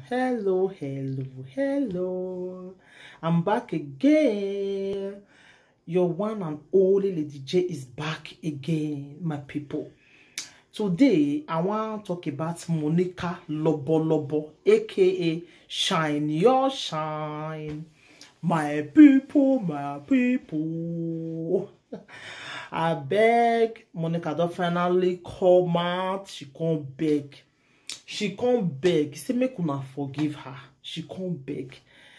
Hello. I'm back again. Your one and only Lady J is back again, my people. Today, I want to talk about Monica Lobolobo, aka Shine Your Shine. My people. I beg, Monica don't finally come out. She can't beg. Say make una forgive her. She can't beg.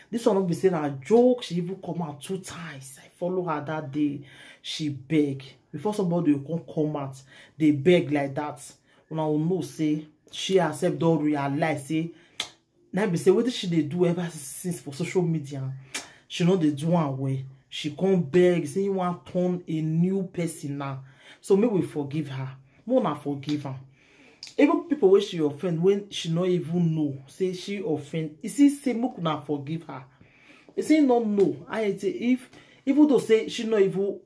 This one not be saying a joke. She even come out 2 times. I follow her that day. She beg. Before somebody will come out, they beg like that. When I will know, say she herself don't realize, say now be say what did she they do ever since for social media? She know they do one way. She can't beg, say you want to turn a new person now. So maybe we forgive her. More not forgive her. Even people where she offend when she not even know, say she offend. You see, say we could not forgive her. You see, not know. I say if even though say she not even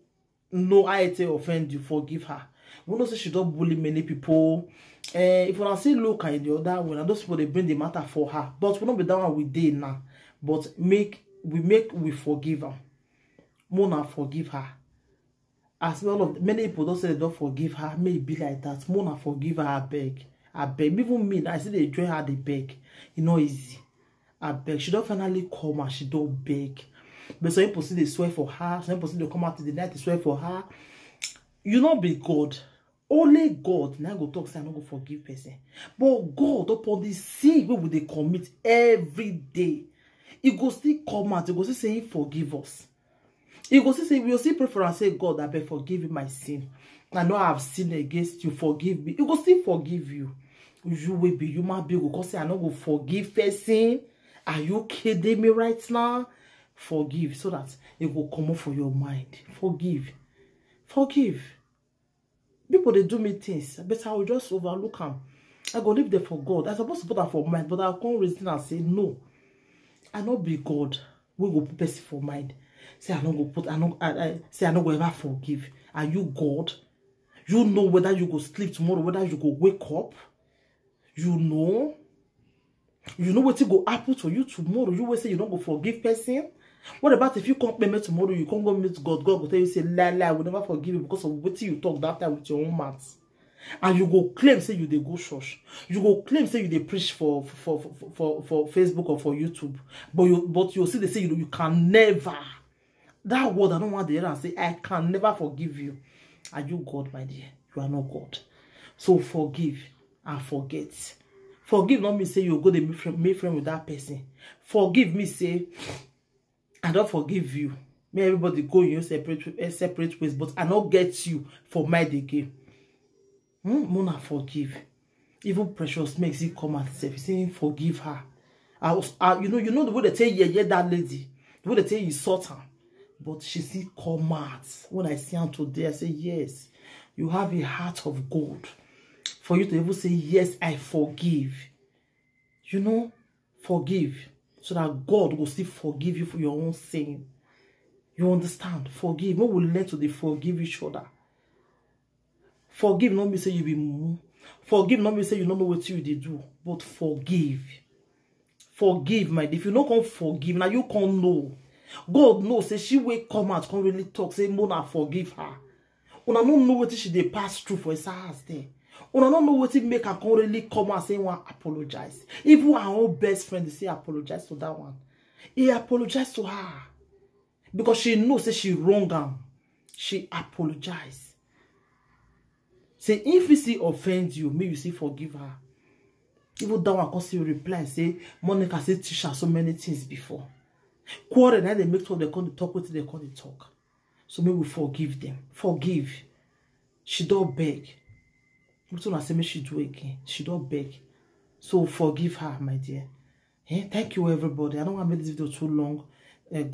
know I say offend you, forgive her. We know say she don't bully many people. If we not see look in the other way, and those people they bring the matter for her. But we not be that one we did now. But we forgive her. More not forgive her. As well of many people don't say they don't forgive her, may it be like that. More not forgive her, I beg. Even me, I see they join her, they beg. You know, easy. I beg. She don't finally come and she don't beg. But some people see they swear for her. Some people see they come out to the night, they swear for her. You not be God. Only God. Now go talk, say I don't go forgive person. But God, upon this sin, where would they commit every day? He go still come out. He go still say, forgive us. You go say, we will see pray for and say, God, I beg forgive me my sin. I know I have sinned against you. Forgive me. You go still forgive you. You will be human being. You go say, I don't go forgive person. Are you kidding me right now? Forgive so that it will come up for your mind. Forgive. People they do me things, but I will just overlook them. I go leave them for God. I supposed to put that for mind, but I can't reason and say no. I not be God. We go put person for mind. Say I don't go put. Say I don't go ever forgive. Are you God? You know whether you go sleep tomorrow, whether you go wake up. You know what will go happen to you tomorrow. You will say you don't go forgive person. What about if you can't meet tomorrow? You can't go meet God. God will tell you say lie. I will never forgive you because of what you talk that time with your own mouth. And you go claim say you they go church. You go claim say you they preach for Facebook or for YouTube. But you see they say you can never. That word I don't want to hear and say I can never forgive you. Are you God, my dear? You are not God. So forgive and forget. Forgive not me say you go to make friend with that person. Forgive me say I don't forgive you. May everybody go in your separate ways, but I not get you for my again. Mona forgive. Even Precious makes it come and say, saying forgive her. You know the way they tell you, that lady, the way they tell you insult her. But she still come out. When I see her today, I say, yes, you have a heart of gold. For you to even say, yes, I forgive. You know, forgive. So that God will still forgive you for your own sin. You understand? Forgive. We will learn to forgive each other. Forgive not me say you be mumu. Forgive not me say you don't know what you do. But forgive. Forgive, my dear. If you don't come forgive, now you can't know. God knows, say she will come out, can't really talk, say Mona forgive her. Una don't know what she they pass through for his house there. Una don't know what it make her can't really come out saying one apologize. Even her own best friend, they say apologize to that one. He apologized to her. Because she knows say she wrong her. She apologized. Say if you see offend you, may you see forgive her. Even that one can see reply, say Monica say teach her so many things before. Quarrel, now they make sure they can't talk with they can't talk. So maybe we forgive them. Forgive. She don't beg. What I say me she do again. She don't beg. So forgive her, my dear. Thank you everybody. I don't want to make this video too long. God